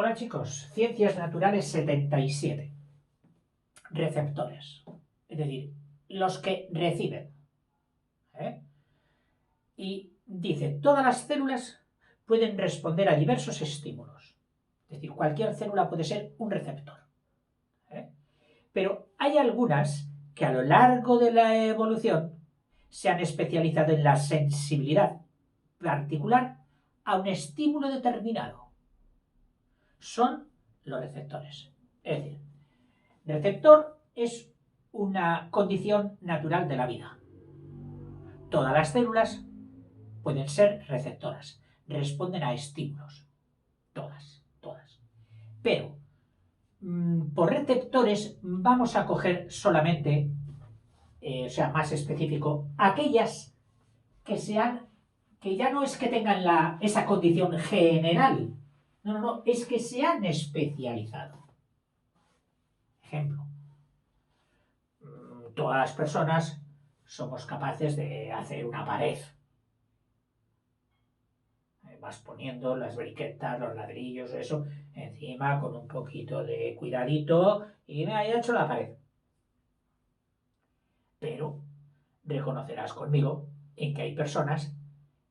Hola chicos, Ciencias Naturales 77. Receptores, es decir, los que reciben. Y dice, todas las células pueden responder a diversos estímulos. Es decir, cualquier célula puede ser un receptor. Pero hay algunas que a lo largo de la evolución se han especializado en la sensibilidad particular a un estímulo determinado. Son los receptores. Es decir, receptor es una condición natural de la vida. Todas las células pueden ser receptoras, responden a estímulos. Todas. Pero por receptores vamos a coger solamente, o sea, más específico, aquellas que ya no es que tengan esa condición general, no, es que se han especializado. Ejemplo, todas las personas somos capaces de hacer una pared. Vas poniendo las briquetas, los ladrillos, eso, encima con un poquito de cuidadito y me haya hecho la pared. Pero reconocerás conmigo en que hay personas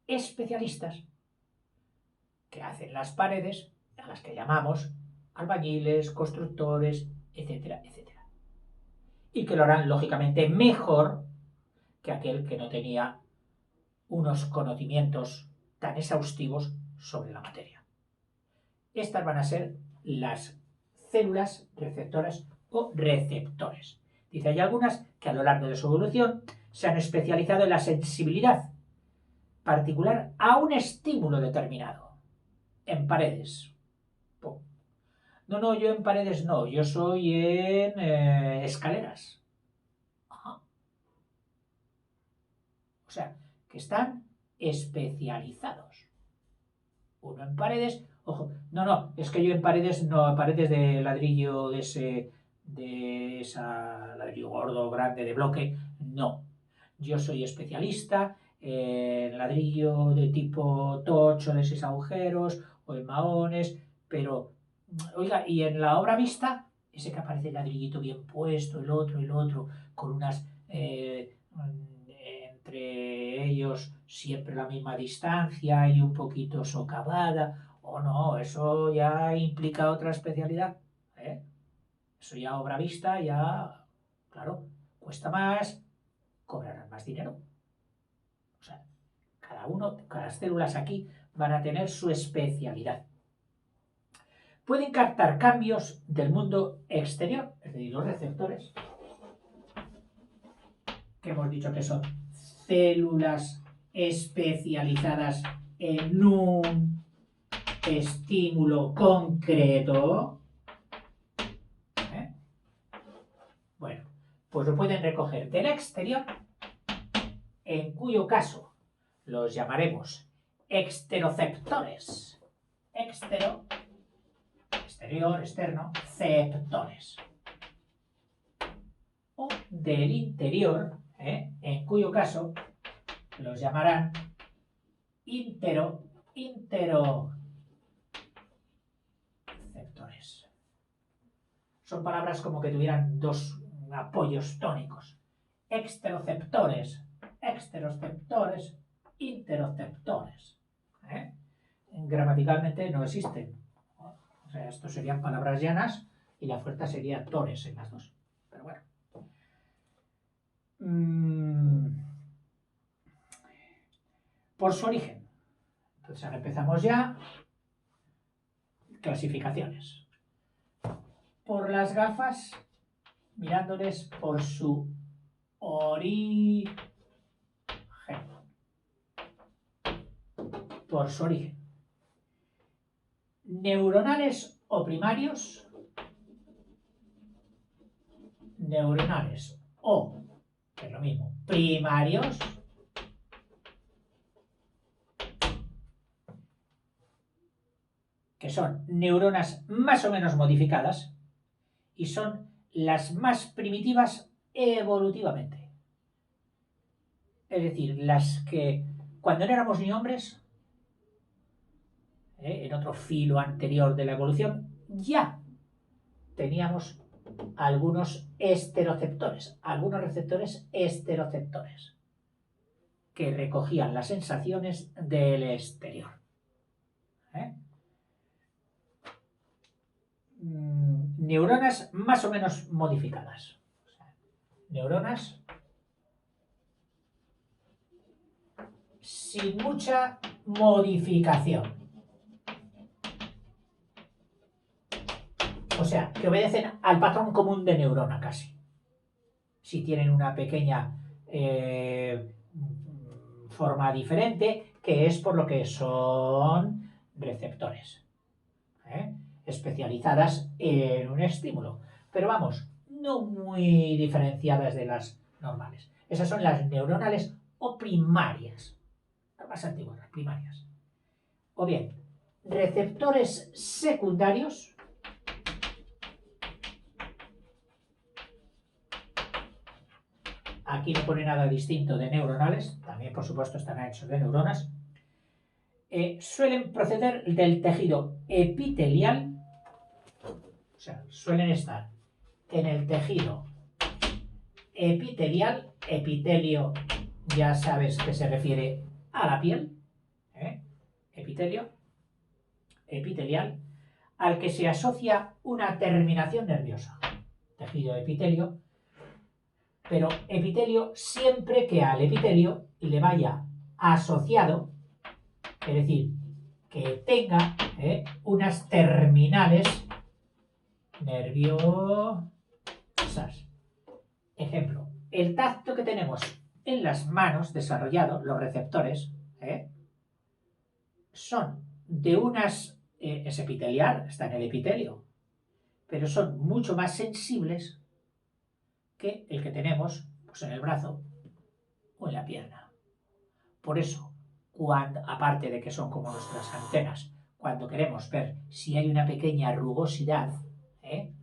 especialistas que hacen las paredes, a las que llamamos albañiles, constructores, etcétera, etcétera. Y que lo harán lógicamente mejor que aquel que no tenía unos conocimientos tan exhaustivos sobre la materia. Estas van a ser las células receptoras o receptores. Dice, hay algunas que a lo largo de su evolución se han especializado en la sensibilidad particular a un estímulo determinado. En paredes. No, yo en paredes no, yo soy en escaleras. Ajá. O sea, que están especializados. Uno en paredes, ojo, no, es que yo en paredes, no, paredes de ladrillo de esa ladrillo gordo, grande, de bloque, no. Yo soy especialista en ladrillo de tipo tocho de 6 agujeros o en mahones, pero, oiga, y en la obra vista, ese que aparece el ladrillito bien puesto, el otro, con unas entre ellos siempre la misma distancia y un poquito socavada, o no, eso ya implica otra especialidad, ¿eh? Eso ya obra vista, ya, claro, cuesta más, cobrarán más dinero. O sea, cada células aquí van a tener su especialidad. Pueden captar cambios del mundo exterior, es decir, los receptores, que hemos dicho que son células especializadas en un estímulo concreto. Bueno, pues lo pueden recoger del exterior, en cuyo caso los llamaremos exteroceptores. Exterior, externo, ceptores. O del interior, en cuyo caso los llamarán interoceptores. Son palabras como que tuvieran dos apoyos tónicos. Exteroceptores, interoceptores. Gramaticalmente no existen. O sea, esto serían palabras llanas y la fuerza sería tores en las dos. Pero bueno. Por su origen. Entonces ahora empezamos ya. Clasificaciones. Por las gafas, mirándoles por su origen. Por su origen. Neuronales o primarios. Neuronales o, que es lo mismo, primarios. Que son neuronas más o menos modificadas y son las más primitivas evolutivamente. Es decir, las que cuando no éramos ni hombres en otro filo anterior de la evolución, ya teníamos algunos esteroceptores, algunos receptores esteroceptores, que recogían las sensaciones del exterior. Neuronas más o menos modificadas. Neuronas sin mucha modificación. O sea, que obedecen al patrón común de neurona casi. Si tienen una pequeña forma diferente, que es por lo que son receptores, especializadas en un estímulo. Pero vamos, no muy diferenciadas de las normales. Esas son las neuronales o primarias, las más antiguas, las primarias. O bien, receptores secundarios. Aquí no pone nada distinto de neuronales, también por supuesto están hechos de neuronas. Suelen proceder del tejido epitelial, o sea, suelen estar en el tejido epitelial. Epitelio, ya sabes que se refiere a la piel, epitelio, epitelial, al que se asocia una terminación nerviosa, tejido epitelio. Pero epitelio siempre que al epitelio le vaya asociado, es decir, que tenga unas terminales nerviosas. Ejemplo, el tacto que tenemos en las manos desarrollado, los receptores, son de unas, es epitelial, está en el epitelio, pero son mucho más sensibles que el que tenemos pues, en el brazo o en la pierna. Por eso, aparte de que son como nuestras antenas, cuando queremos ver si hay una pequeña rugosidad, en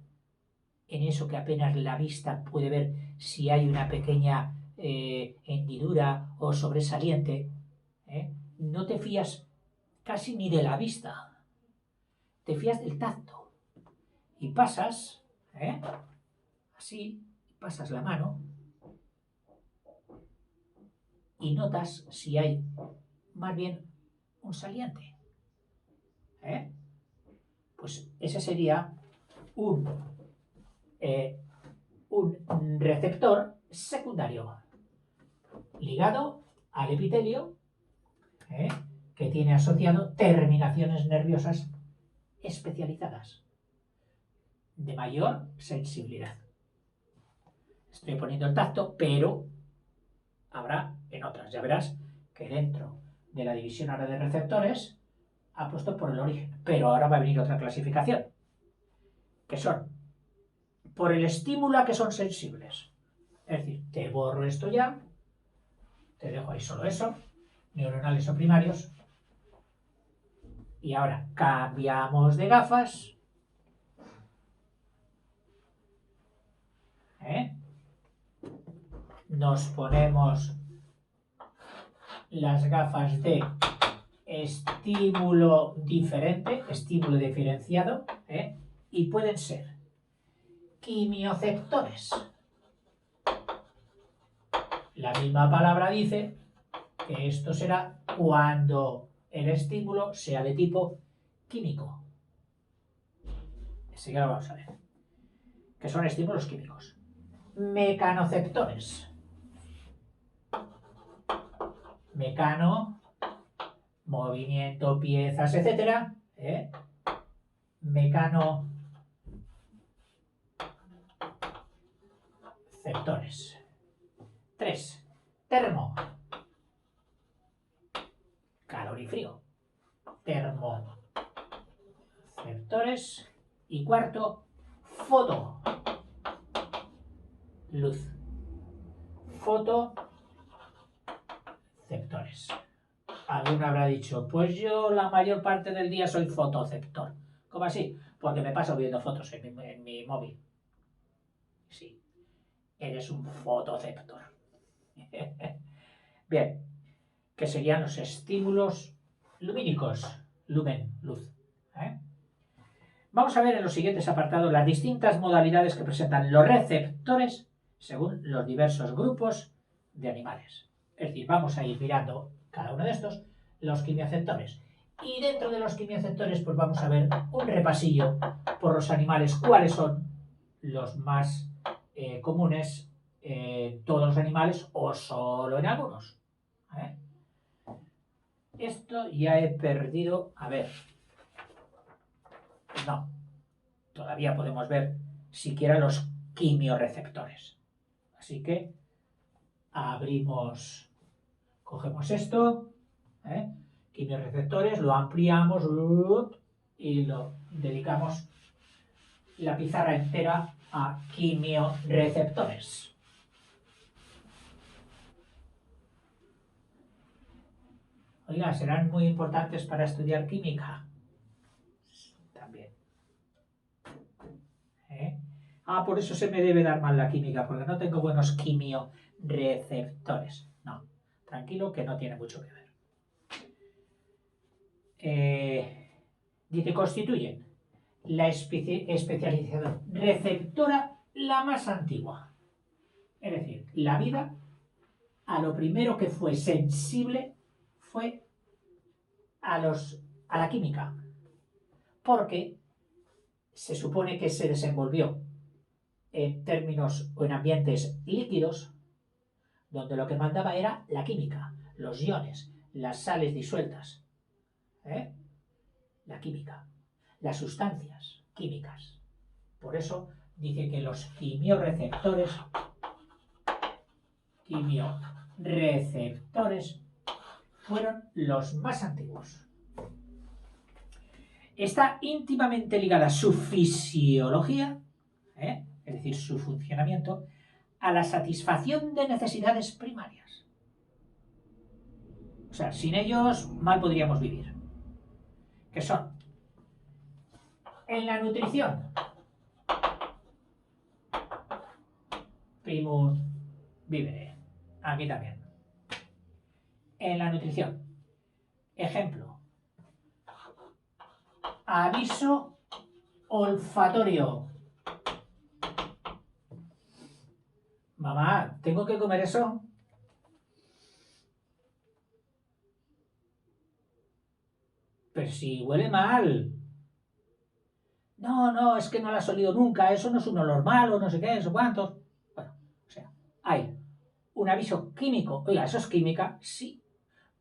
eso que apenas la vista puede ver si hay una pequeña hendidura o sobresaliente, no te fías casi ni de la vista, te fías del tacto. Y pasas, así, pasas la mano y notas si hay más bien un saliente. Pues ese sería un receptor secundario ligado al epitelio, que tiene asociado terminaciones nerviosas especializadas de mayor sensibilidad. Estoy poniendo el tacto, pero habrá en otras. Ya verás que dentro de la división ahora de receptores ha puesto por el origen, pero ahora va a venir otra clasificación, que son por el estímulo a que son sensibles. Es decir, te borro esto ya, te dejo ahí solo eso, neuronales o primarios, y ahora cambiamos de gafas, nos ponemos las gafas de estímulo diferente, estímulo diferenciado, y pueden ser quimioceptores. La misma palabra dice que esto será cuando el estímulo sea de tipo químico. Así que lo vamos a ver. Que son estímulos químicos. Mecanoceptores. Mecano, movimiento, piezas, etc. Mecanoceptores. 3. Termo. Calor y frío. Termoceptores. Y cuarto, foto. Luz. Fotoceptores. Alguno habrá dicho, pues yo la mayor parte del día soy fotoceptor. ¿Cómo así? Porque me paso viendo fotos en mi móvil. Sí, eres un fotoceptor. Bien, ¿qué serían los estímulos lumínicos? lumen, luz. Vamos a ver en los siguientes apartados las distintas modalidades que presentan los receptores según los diversos grupos de animales. Es decir, vamos a ir mirando cada uno de estos, los quimioreceptores. Y dentro de los quimioreceptores, pues vamos a ver un repasillo por los animales, cuáles son los más comunes en todos los animales o solo en algunos. Esto ya he perdido. A ver. No. Todavía podemos ver siquiera los quimioreceptores. Así que abrimos, cogemos esto, quimioreceptores, lo ampliamos y lo dedicamos la pizarra entera a quimioreceptores. Oiga, ¿serán muy importantes para estudiar química? También. Por eso se me debe dar mal la química, porque no tengo buenos quimioreceptores. No, tranquilo que no tiene mucho que ver. Dice, constituyen la especialización receptora la más antigua. Es decir, la vida a lo primero que fue sensible fue a la química, porque se supone que se desenvolvió en términos o en ambientes líquidos, donde lo que mandaba era la química, los iones, las sales disueltas, la química, las sustancias químicas. Por eso dice que los quimioreceptores fueron los más antiguos. Está íntimamente ligada su fisiología, es decir, su funcionamiento, a la satisfacción de necesidades primarias. O sea, sin ellos mal podríamos vivir. Que son, en la nutrición, primum vivere, aquí también. En la nutrición, ejemplo, aviso olfatorio. Mamá, ¿tengo que comer eso? Pero si huele mal. No, es que no lo has olido nunca, eso no es un olor malo, no sé qué, no sé cuántos. Bueno, o sea, hay un aviso químico. Oiga, ¿eso es química? Sí,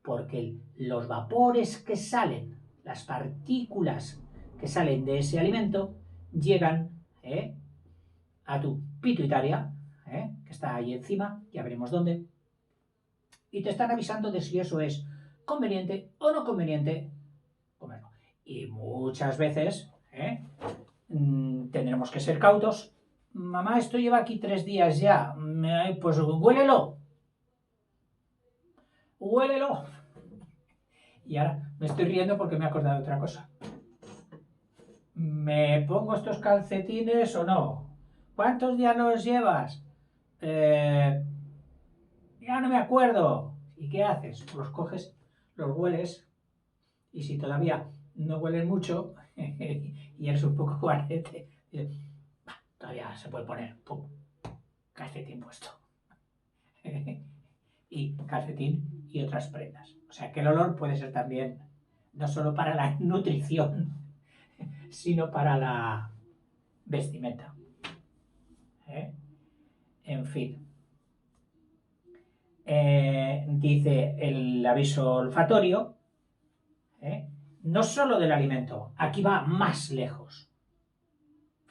porque los vapores que salen, las partículas que salen de ese alimento, llegan a tu pituitaria, que está ahí encima, ya veremos dónde, y te están avisando de si eso es conveniente o no conveniente comerlo. Y muchas veces tendremos que ser cautos. Mamá, esto lleva aquí 3 días ya, pues huélelo. Y ahora me estoy riendo porque me he acordado de otra cosa. ¿Me pongo estos calcetines o no? ¿Cuántos días los llevas? Ya no me acuerdo. ¿Y qué haces? Los coges, los hueles, y si todavía no huelen mucho y eres un poco guarrete, todavía se puede poner, pum, calcetín puesto. Y calcetín y otras prendas. O sea que el olor puede ser también no solo para la nutrición, sino para la vestimenta. En fin. Dice el aviso olfatorio, no solo del alimento, aquí va más lejos.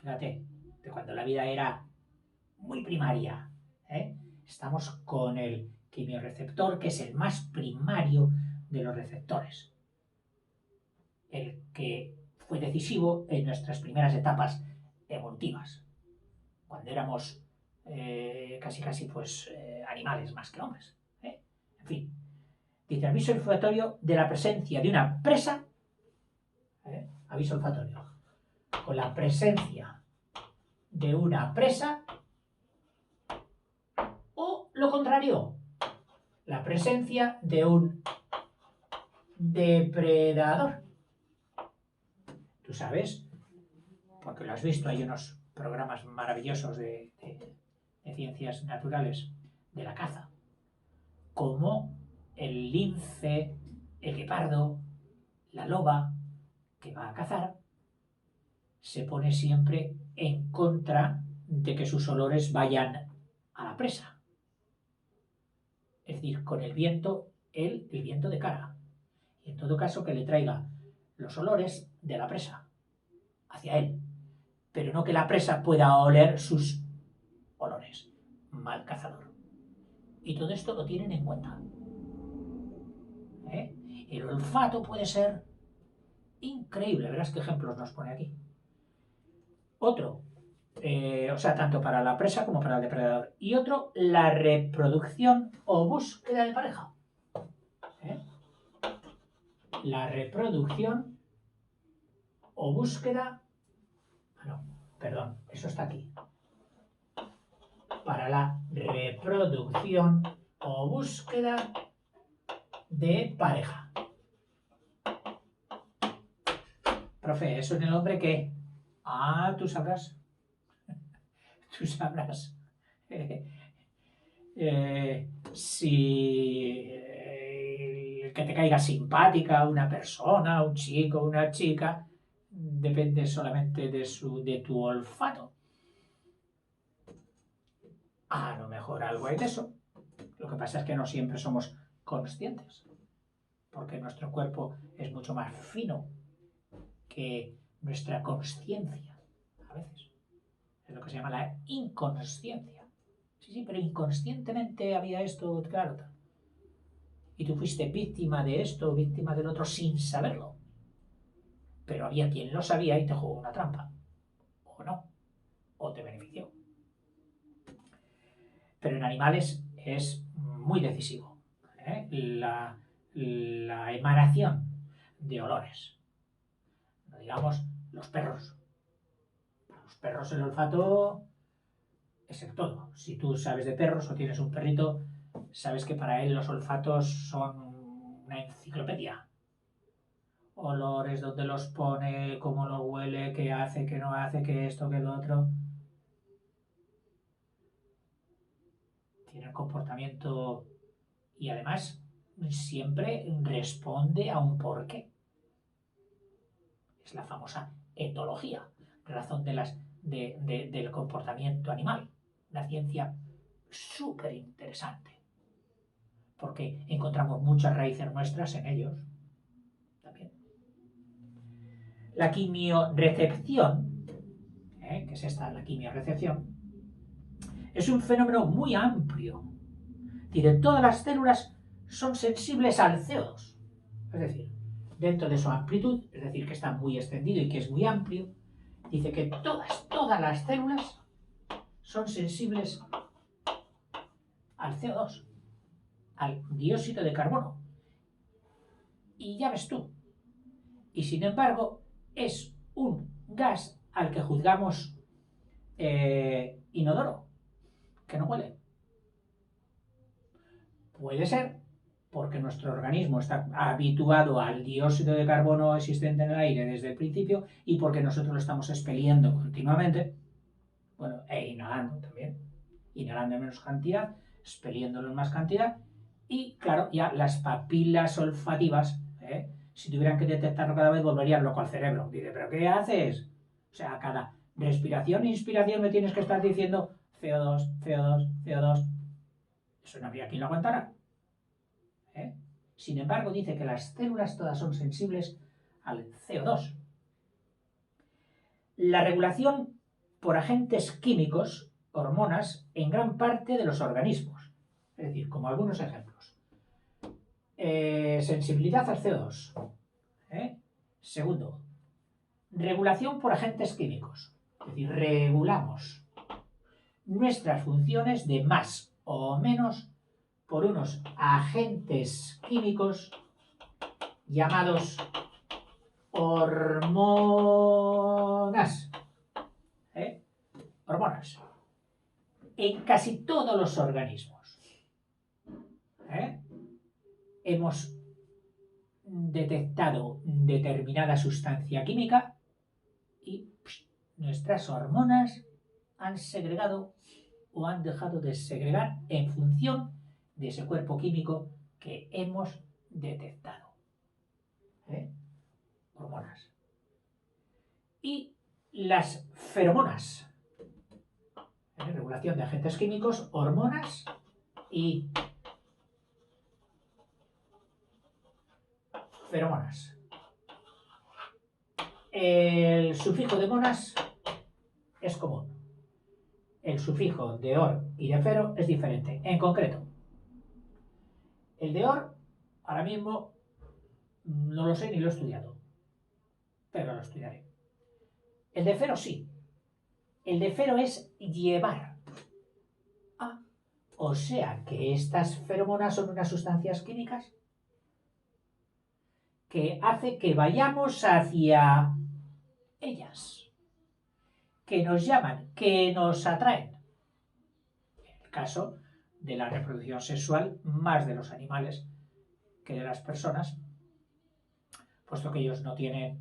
Fíjate, de cuando la vida era muy primaria. Estamos con el quimioreceptor, que es el más primario de los receptores. El que fue decisivo en nuestras primeras etapas evolutivas, cuando éramos casi pues animales más que hombres. En fin, dice aviso olfatorio de la presencia de una presa, aviso olfatorio, con la presencia de una presa o lo contrario, la presencia de un depredador. Tú sabes, porque lo has visto, hay unos programas maravillosos de ciencias naturales de la caza, como el lince, el guepardo, la loba que va a cazar, se pone siempre en contra de que sus olores vayan a la presa. Es decir, con el viento, el viento de cara. Y en todo caso que le traiga los olores de la presa hacia él, pero no que la presa pueda oler sus olores. Mal cazador. Y todo esto lo tienen en cuenta. El olfato puede ser increíble. Verás qué ejemplos nos pone aquí. Otro, o sea, tanto para la presa como para el depredador. Y otro, la reproducción o búsqueda de pareja. La reproducción o búsqueda... No, perdón, eso está aquí. Para la reproducción o búsqueda de pareja. Profe, ¿eso en el hombre qué? Ah, tú sabrás. Tú sabrás. Si que te caiga simpática una persona, un chico, una chica, depende solamente de tu olfato. A lo mejor algo hay de eso. Lo que pasa es que no siempre somos conscientes, porque nuestro cuerpo es mucho más fino que nuestra consciencia, a veces. Es lo que se llama la inconsciencia. Sí, pero inconscientemente había esto, claro. Y tú fuiste víctima de esto, víctima del otro, sin saberlo. Pero había quien lo sabía y te jugó una trampa. O no. O te benefició. Pero en animales es muy decisivo. La emanación de olores. No digamos los perros. Para los perros el olfato es el todo. Si tú sabes de perros o tienes un perrito, sabes que para él los olfatos son una enciclopedia. Olores, dónde los pone, cómo lo huele, qué hace, qué no hace, qué esto, qué lo otro. Tiene un comportamiento y además siempre responde a un porqué. Es la famosa etología, razón del comportamiento animal. Una ciencia súper interesante, porque encontramos muchas raíces nuestras en ellos. También. La quimiorecepción, que es esta, la quimiorecepción, es un fenómeno muy amplio. Dice, todas las células son sensibles al CO2. Es decir, dentro de su amplitud, es decir, que está muy extendido y que es muy amplio, dice que todas las células son sensibles al CO2, al dióxido de carbono. Y ya ves tú. Y sin embargo, es un gas al que juzgamos inodoro, que no huele. Puede ser porque nuestro organismo está habituado al dióxido de carbono existente en el aire desde el principio y porque nosotros lo estamos expeliendo continuamente, bueno, e inhalando también, inhalando en menos cantidad, expeliéndolo en más cantidad, y claro, ya las papilas olfativas, si tuvieran que detectarlo cada vez, volverían loco al cerebro. Dice, ¿pero qué haces? O sea, a cada respiración e inspiración me tienes que estar diciendo CO2, CO2, CO2. Eso no habría quien lo aguantara. Sin embargo, dice que las células todas son sensibles al CO2. La regulación por agentes químicos, hormonas, en gran parte de los organismos. Es decir, como algunos ejemplos. Sensibilidad al CO2. Segundo, regulación por agentes químicos. Es decir, regulamos nuestras funciones de más o menos por unos agentes químicos llamados hormonas. Hormonas. En casi todos los organismos. Hemos detectado determinada sustancia química y nuestras hormonas han segregado o han dejado de segregar en función de ese cuerpo químico que hemos detectado. Hormonas. Y las feromonas. Regulación de agentes químicos, hormonas y feromonas. El sufijo de monas es común. El sufijo de or y de fero es diferente. En concreto, el de or, ahora mismo, no lo sé ni lo he estudiado, pero lo estudiaré. El de fero sí. El de fero es llevar. O sea que estas feromonas son unas sustancias químicas que hace que vayamos hacia ellas, que nos llaman, que nos atraen. En el caso de la reproducción sexual, más de los animales que de las personas, puesto que ellos no tienen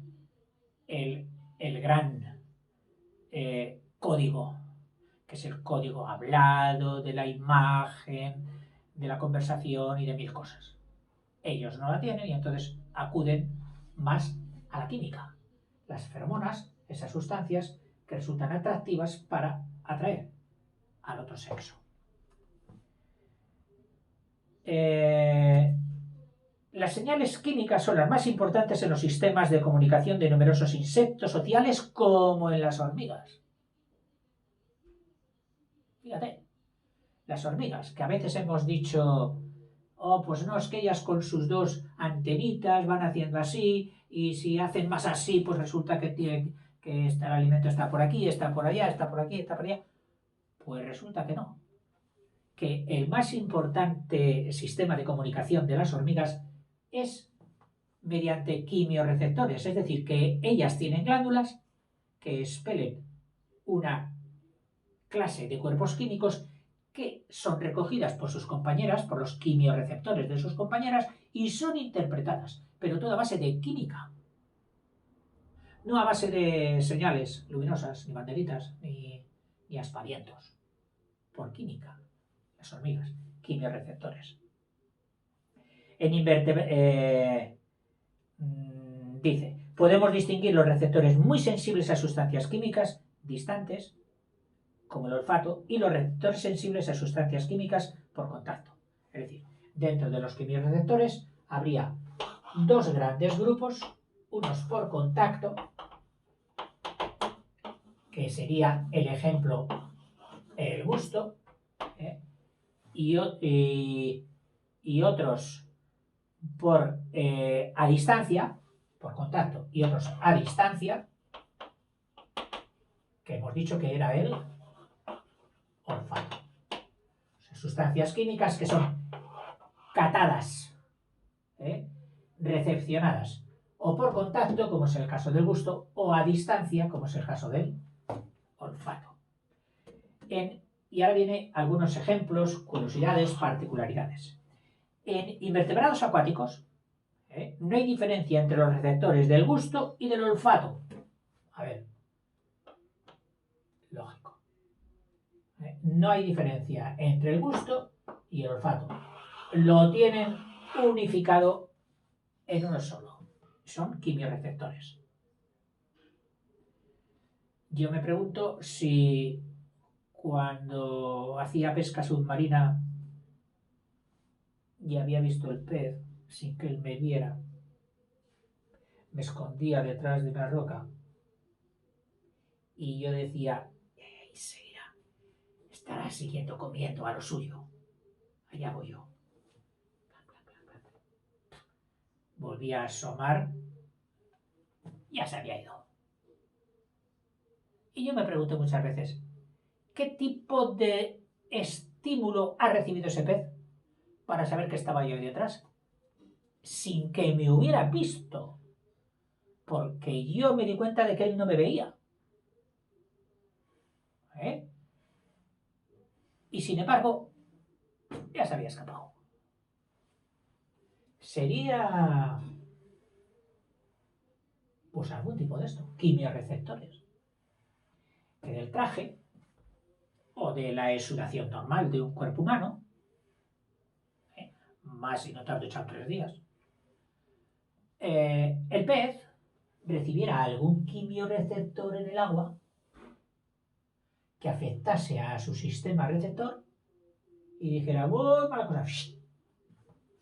el gran código, que es el código hablado, de la imagen, de la conversación y de mil cosas. Ellos no la tienen y entonces acuden más a la química. Las feromonas, esas sustancias que resultan atractivas para atraer al otro sexo. Las señales químicas son las más importantes en los sistemas de comunicación de numerosos insectos sociales como en las hormigas. Fíjate, las hormigas, que a veces hemos dicho, oh, pues no, es que ellas con sus dos antenitas van haciendo así, y si hacen más así, pues resulta que el alimento está por aquí, está por allá, está por aquí, está por allá. Pues resulta que no. Que el más importante sistema de comunicación de las hormigas es mediante quimiorreceptores, es decir, que ellas tienen glándulas que expelen una clase de cuerpos químicos que son recogidas por sus compañeras, por los quimiorreceptores de sus compañeras, y son interpretadas, pero todo a base de química. No a base de señales luminosas, ni banderitas, ni aspavientos. Por química. Las hormigas, quimiorreceptores. En dice, podemos distinguir los receptores muy sensibles a sustancias químicas distantes, como el olfato, y los receptores sensibles a sustancias químicas por contacto. Es decir, dentro de los quimiorreceptores habría dos grandes grupos, unos por contacto, que sería el ejemplo, el gusto, y otros por a distancia, por contacto, y otros a distancia, que hemos dicho que era el olfato. O sea, sustancias químicas que son catadas, recepcionadas, o por contacto, como es el caso del gusto, o a distancia, como es el caso del olfato. Y ahora vienen algunos ejemplos, curiosidades, particularidades. En invertebrados acuáticos, no hay diferencia entre los receptores del gusto y del olfato. A ver, lógico. No hay diferencia entre el gusto y el olfato. Lo tienen unificado en uno solo. Son quimiorreceptores. Yo me pregunto si cuando hacía pesca submarina y había visto el pez sin que él me viera, me escondía detrás de una roca y yo decía, ahí seguirá, estará siguiendo comiendo a lo suyo, allá voy yo. Volví a asomar, ya se había ido. Y yo me pregunto muchas veces, ¿qué tipo de estímulo ha recibido ese pez para saber que estaba yo ahí detrás? Sin que me hubiera visto, porque yo me di cuenta de que él no me veía. Y sin embargo, ya se había escapado. Sería Pues algún tipo de esto, quimiorreceptores. Que del traje o de la exudación normal de un cuerpo humano, más si no tarde echar 3 días, el pez recibiera algún quimiorreceptor en el agua que afectase a su sistema receptor y dijera, ¡uy, mala cosa!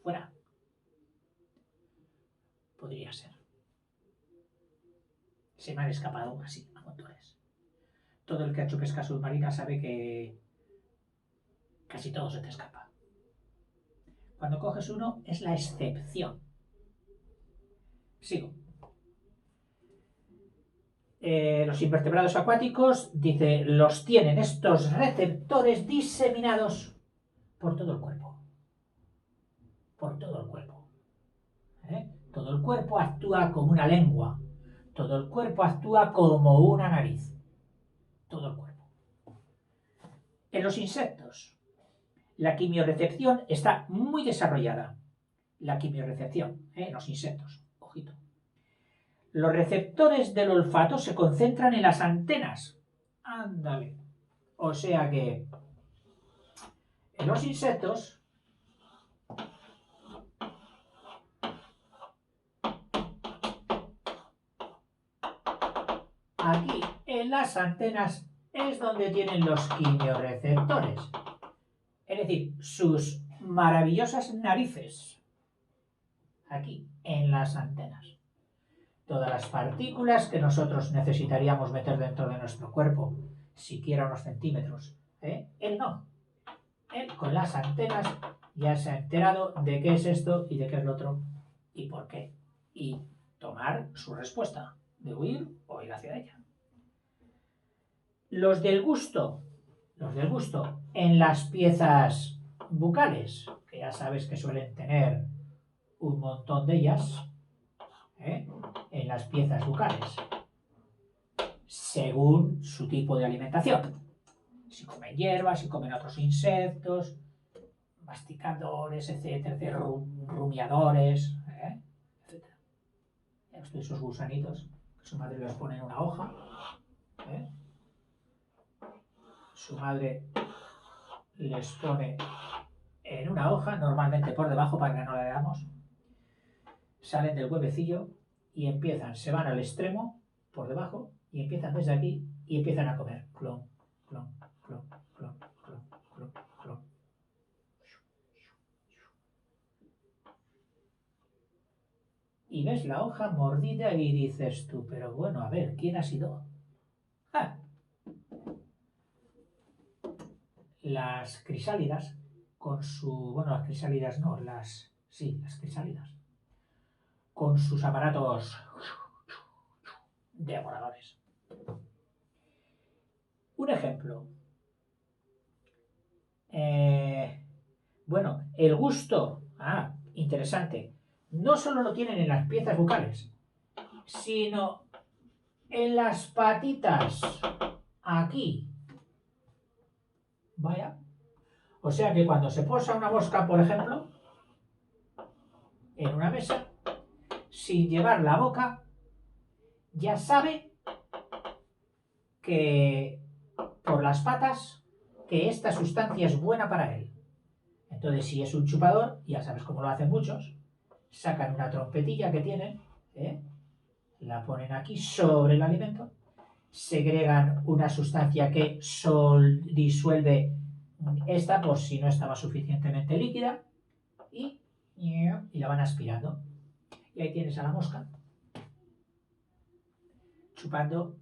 Fuera. Podría ser. Se me han escapado así a montones. Todo el que ha hecho pesca submarina sabe que casi todo se te escapa. Cuando coges uno es la excepción. Sigo. Los invertebrados acuáticos, dice, los tienen estos receptores diseminados por todo el cuerpo. Por todo el cuerpo. Todo el cuerpo actúa como una lengua. Todo el cuerpo actúa como una nariz. Todo el cuerpo. En los insectos, la quimiorrecepción está muy desarrollada. La quimiorrecepción, en los insectos. Ojito. Los receptores del olfato se concentran en las antenas. Ándale. O sea que en los insectos aquí en las antenas es donde tienen los quimiorreceptores. Es decir, sus maravillosas narices. Aquí, en las antenas. Todas las partículas que nosotros necesitaríamos meter dentro de nuestro cuerpo, siquiera unos centímetros. Él no. Él con las antenas ya se ha enterado de qué es esto y de qué es lo otro y por qué. Y tomar su respuesta de huir o ir hacia ella. Los del gusto en las piezas bucales, que ya sabes que suelen tener un montón de ellas, en las piezas bucales, según su tipo de alimentación. Si comen hierbas, si comen otros insectos, masticadores, etcétera, rumiadores, etcétera. Esos gusanitos que su madre les pone en una hoja. Su madre les pone en una hoja, normalmente por debajo para que no la veamos. Salen del huevecillo y empiezan, se van al extremo, por debajo, y empiezan desde aquí y empiezan a comer. Clon, clon, clon, clon, clon, clon, clon. Y ves la hoja mordida y dices tú, pero bueno, a ver, ¿quién ha sido? ¡Ah! Las crisálidas, con su... Bueno, las crisálidas no, las crisálidas. Con sus aparatos devoradores. Un ejemplo. Bueno, el gusto. Interesante. No solo lo tienen en las piezas bucales, sino en las patitas. Aquí. Vaya. O sea que cuando se posa una mosca, por ejemplo, en una mesa, sin llevar la boca, ya sabe que por las patas que esta sustancia es buena para él. Entonces, si es un chupador, ya sabes cómo lo hacen muchos, sacan una trompetilla que tienen, la ponen aquí sobre el alimento, segregan una sustancia que disuelve esta por si no estaba suficientemente líquida y la van aspirando. Y ahí tienes a la mosca chupando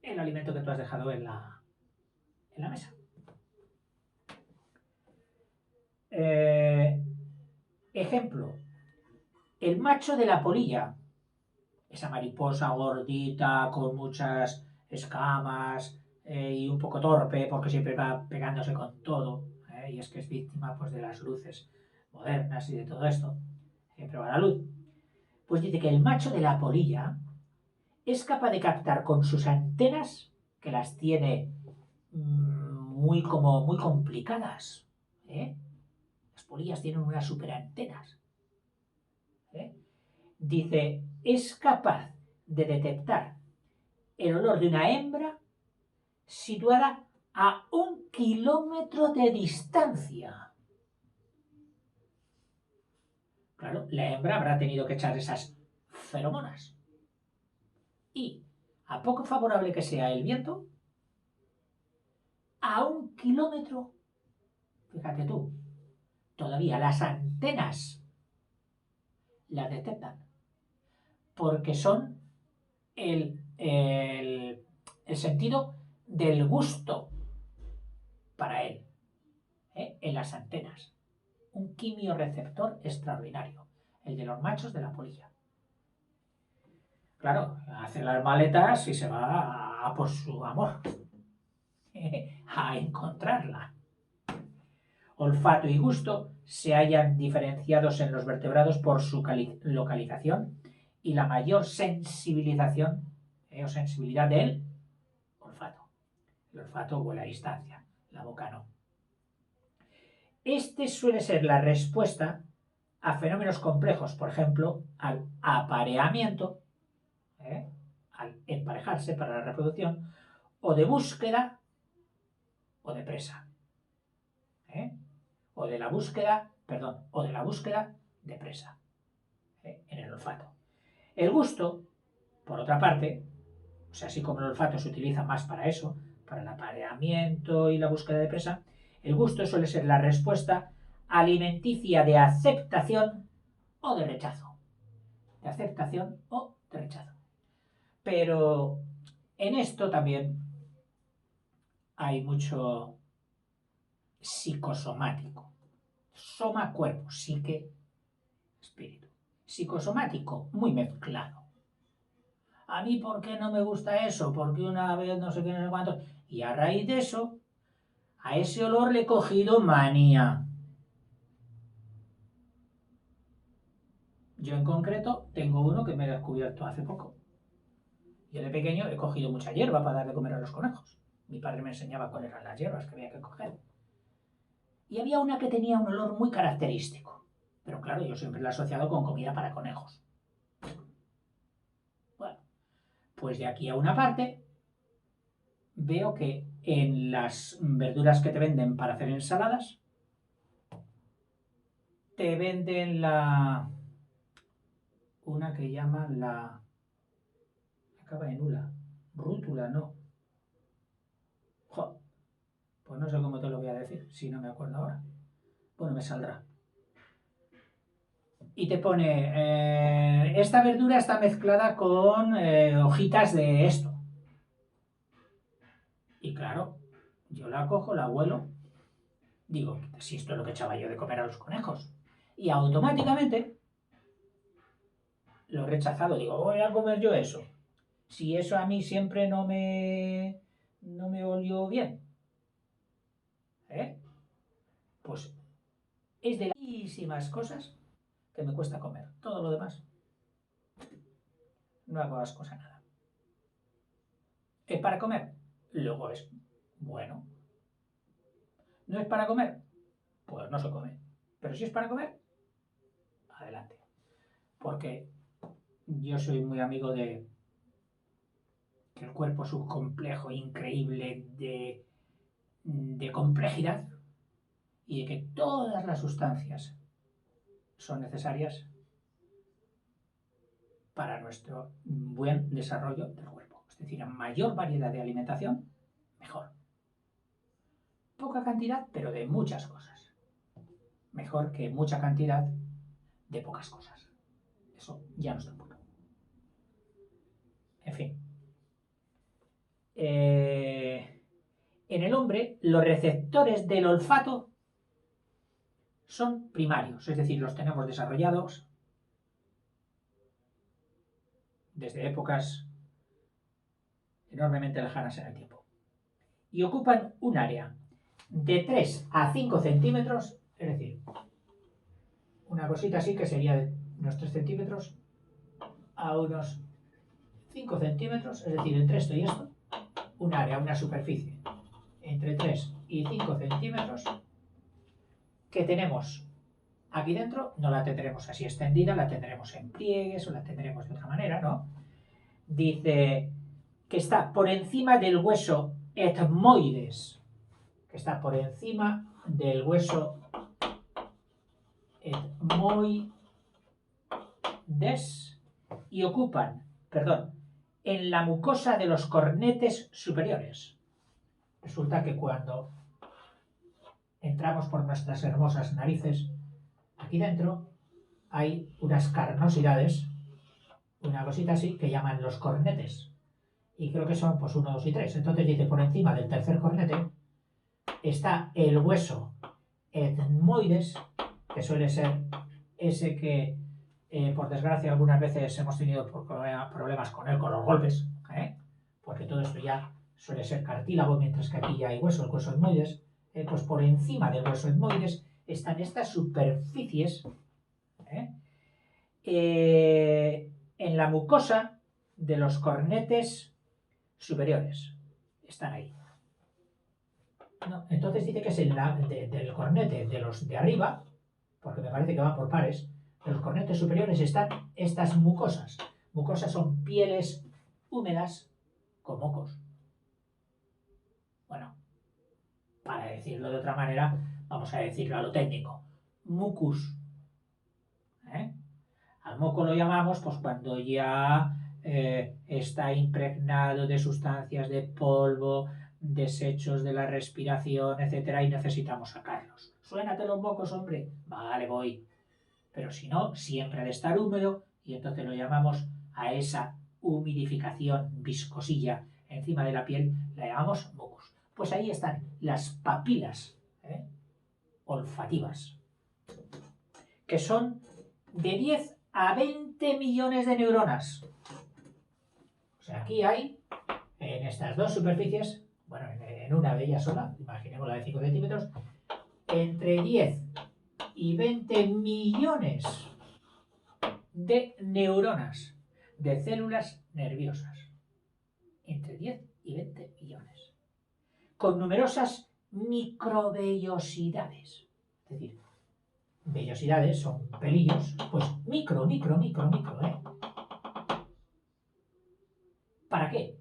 el alimento que tú has dejado en la mesa. Ejemplo, el macho de la polilla, esa mariposa gordita con muchas escamas y un poco torpe porque siempre va pegándose con todo, y es que es víctima pues, de las luces modernas y de todo esto, siempre va a la luz. Pues dice que el macho de la polilla es capaz de captar con sus antenas, que las tiene muy complicadas. Las polillas tienen unas superantenas. Dice, es capaz de detectar el olor de una hembra situada a 1 kilómetro de distancia. Claro, la hembra habrá tenido que echar esas feromonas. Y, a poco favorable que sea el viento, a 1 kilómetro, fíjate tú, todavía las antenas las detectan, porque son el sentido del gusto para él, en las antenas. Un quimiorreceptor extraordinario, el de los machos de la polilla. Claro, hace las maletas y se va a por su amor, a encontrarla. Olfato y gusto se hallan diferenciados en los vertebrados por su localización y la mayor sensibilización o sensibilidad del olfato. El olfato huele a distancia, la boca no. Este suele ser la respuesta a fenómenos complejos, por ejemplo, al apareamiento, al emparejarse para la reproducción, o de búsqueda o de presa. O de la búsqueda de presa, en el olfato. El gusto, por otra parte, o sea, así como el olfato se utiliza más para eso, para el apareamiento y la búsqueda de presa, el gusto suele ser la respuesta alimenticia de aceptación o de rechazo. De aceptación o de rechazo. Pero en esto también hay mucho psicosomático. Soma, cuerpo, psique, espíritu. Psicosomático, muy mezclado. A mí, ¿por qué no me gusta eso? Porque una vez no sé qué, no sé cuánto. Y a raíz de eso, a ese olor le he cogido manía. Yo en concreto tengo uno que me he descubierto hace poco. Yo de pequeño he cogido mucha hierba para dar de comer a los conejos. Mi padre me enseñaba cuáles eran las hierbas que había que coger. Y había una que tenía un olor muy característico. Pero claro, yo siempre la he asociado con comida para conejos. Bueno, pues de aquí a una parte veo que en las verduras que te venden para hacer ensaladas, te venden una que llaman acaba en ula, rútula, no. Jo, pues no sé cómo te lo voy a decir, si no me acuerdo ahora. Bueno, me saldrá. Y te pone, esta verdura está mezclada con hojitas de esto. Y claro, yo la cojo, la huelo, digo, si esto es lo que echaba yo de comer a los conejos. Y automáticamente lo he rechazado, digo, voy a comer yo eso. Si eso a mí siempre no me olió bien, pues es de las muchísimas cosas que me cuesta comer. Todo lo demás no hago asco a nada. ¿Es para comer? Luego es bueno. ¿No es para comer? Pues no se come. Pero si es para comer, adelante. Porque yo soy muy amigo de que el cuerpo es un complejo increíble de complejidad y de que todas las sustancias son necesarias para nuestro buen desarrollo del cuerpo. Es decir, a mayor variedad de alimentación, mejor. Poca cantidad, pero de muchas cosas. Mejor que mucha cantidad de pocas cosas. Eso ya no está puro. En fin. En el hombre, los receptores del olfato son primarios, es decir, los tenemos desarrollados desde épocas enormemente lejanas en el tiempo. Y ocupan un área de 3 a 5 centímetros, es decir, una cosita así que sería de unos 3 centímetros a unos 5 centímetros, es decir, entre esto y esto, un área, una superficie entre 3 y 5 centímetros que tenemos aquí dentro. No la tendremos así extendida, la tendremos en pliegues o la tendremos de otra manera, ¿no? dice que está por encima del hueso etmoides, que está por encima del hueso etmoides y ocupan, en la mucosa de los cornetes superiores. Resulta que cuando entramos por nuestras hermosas narices, aquí dentro hay unas carnosidades, una cosita así, que llaman los cornetes. Y creo que son pues 1, 2 y 3. Entonces dice, por encima del tercer cornete está el hueso etmoides, que suele ser ese que, por desgracia, algunas veces hemos tenido problemas con él, con los golpes, porque todo esto ya suele ser cartílago, mientras que aquí ya hay hueso, el hueso etmoides. Pues por encima del hueso etmoides están estas superficies en la mucosa de los cornetes superiores. Están ahí. No, entonces dice que es del cornete de los de arriba, porque me parece que van por pares. De los cornetes superiores están estas mucosas. Mucosas son pieles húmedas con mocos. Bueno, para decirlo de otra manera, vamos a decirlo a lo técnico. Mucus. Al moco lo llamamos pues cuando ya está impregnado de sustancias de polvo, desechos de la respiración, etcétera, y necesitamos sacarlos. Suénate los mocos, hombre. Vale, voy. Pero si no, siempre ha de estar húmedo y entonces lo llamamos a esa humidificación viscosilla encima de la piel, la llamamos mucus. Pues ahí están las papilas olfativas, que son de 10 a 20 millones de neuronas. O sea, aquí hay, en estas dos superficies, bueno, en una de ellas sola, imaginemos la de 5 centímetros, entre 10 y 20 millones de neuronas, de células nerviosas. Entre 10 y 20 millones. Con numerosas microvellosidades. Es decir, vellosidades son pelillos, pues micro. ¿Para qué?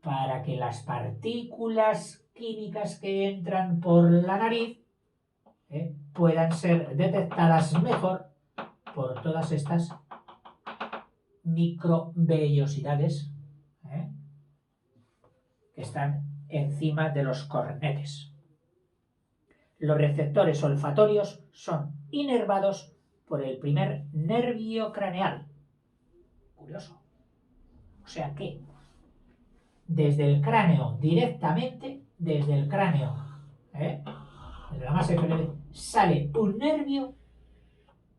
Para que las partículas químicas que entran por la nariz puedan ser detectadas mejor por todas estas microvellosidades que están encima de los cornetes. Los receptores olfatorios son inervados por el primer nervio craneal. Curioso. O sea que desde el cráneo directamente, desde el cráneo, desde la masa inferior, sale un nervio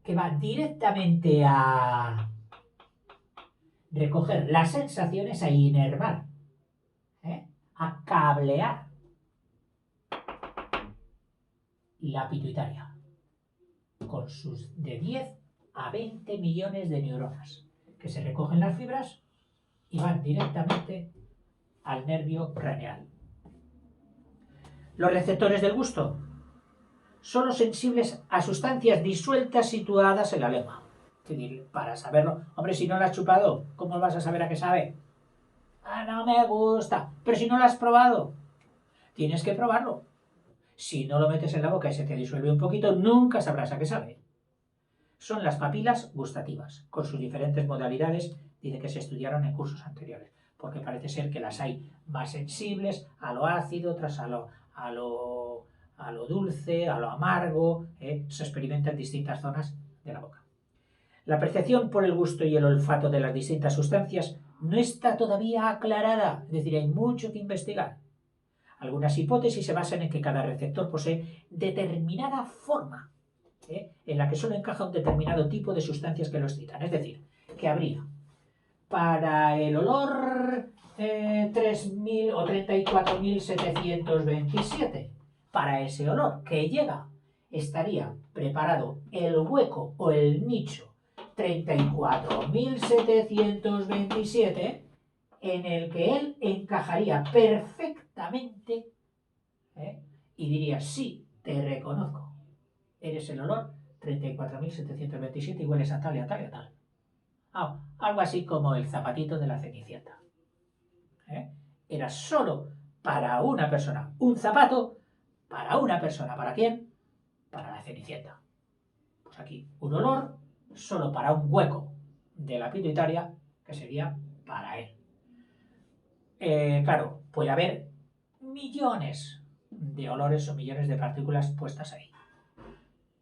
que va directamente a recoger las sensaciones, a inervar, a cablear la pituitaria con sus de 10 a 20 millones de neuronas que se recogen las fibras y van directamente al nervio craneal. Los receptores del gusto son los sensibles a sustancias disueltas situadas en la lengua. Es decir, para saberlo, hombre, si no lo has chupado, ¿cómo vas a saber a qué sabe? Ah, no me gusta. Pero si no lo has probado, tienes que probarlo. Si no lo metes en la boca y se te disuelve un poquito, nunca sabrás a qué sabe. Son las papilas gustativas, con sus diferentes modalidades, dice que se estudiaron en cursos anteriores, porque parece ser que las hay más sensibles a lo ácido, otras a lo dulce, a lo amargo, se experimenta en distintas zonas de la boca. La percepción por el gusto y el olfato de las distintas sustancias no está todavía aclarada, es decir, hay mucho que investigar. Algunas hipótesis se basan en que cada receptor posee determinada forma, en la que solo encaja un determinado tipo de sustancias que lo excitan. Es decir, que habría para el olor 3.000 o 34.727. Para ese olor que llega, estaría preparado el hueco o el nicho 34.727 en el que él encajaría perfectamente y diría, sí, te reconozco, eres el olor 34.727 y hueles a tal y a tal y a tal. Algo así como el zapatito de la Cenicienta. Era solo para una persona. Un zapato para una persona. ¿Para quién? Para la Cenicienta. Pues aquí, un olor solo para un hueco de la pituitaria que sería para él. Claro, puede haber millones de olores o millones de partículas puestas ahí.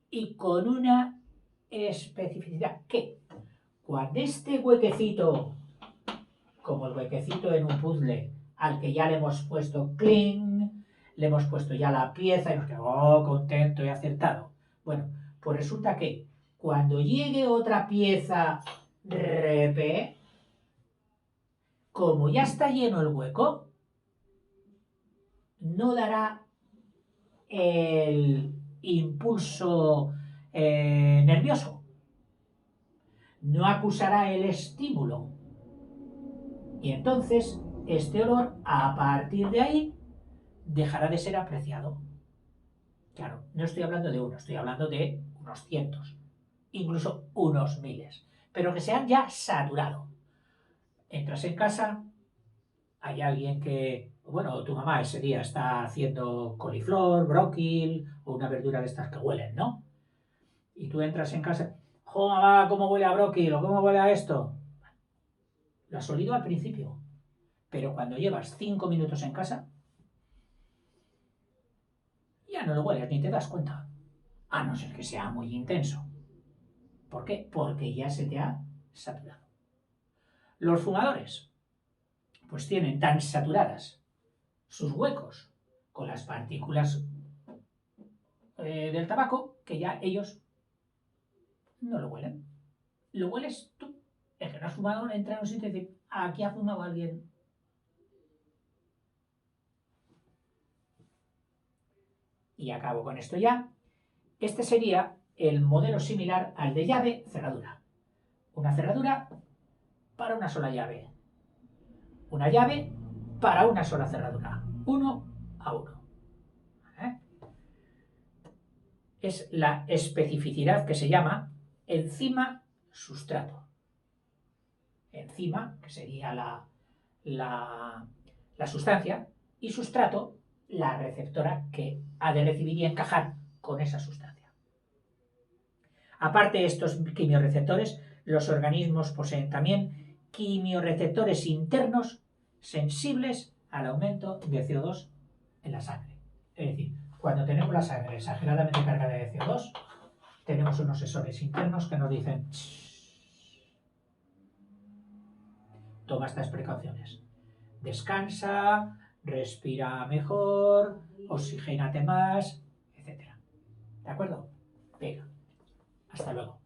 Y con una especificidad que cuando este huequecito, como el huequecito en un puzzle al que ya le hemos puesto cling, le hemos puesto ya la pieza y nos quedamos contento y acertado. Bueno, pues resulta que cuando llegue otra pieza repe, como ya está lleno el hueco, no dará el impulso nervioso, no acusará el estímulo. Y entonces este olor, a partir de ahí, dejará de ser apreciado. Claro, no estoy hablando de uno, estoy hablando de unos cientos, incluso unos miles, pero que se han ya saturado. Entras en casa, hay alguien que, bueno, tu mamá ese día está haciendo coliflor, bróquil o una verdura de estas que huelen, ¿no? Y tú entras en casa, ¡jo, mamá, cómo huele a bróquil o cómo huele a esto! Lo has olido al principio, pero cuando llevas 5 minutos en casa, ya no lo hueles ni te das cuenta. A no ser que sea muy intenso. ¿Por qué? Porque ya se te ha saturado. Los fumadores, pues tienen tan saturadas sus huecos con las partículas del tabaco que ya ellos no lo huelen. Lo hueles tú. El que no has fumado entra en un sitio y dice, aquí ha fumado alguien. Y acabo con esto ya. Este sería el modelo similar al de llave-cerradura. Una cerradura para una sola llave. Una llave para una sola cerradura. 1 a 1. Es la especificidad que se llama enzima-sustrato. Enzima, que sería la sustancia, y sustrato, la receptora que ha de recibir y encajar con esa sustancia. Aparte de estos quimioreceptores, los organismos poseen también quimioreceptores internos sensibles al aumento de CO2 en la sangre. Es decir, cuando tenemos la sangre exageradamente cargada de CO2, tenemos unos sensores internos que nos dicen toma estas precauciones. Descansa, respira mejor, oxigénate más, etc. ¿De acuerdo? Venga, hasta luego.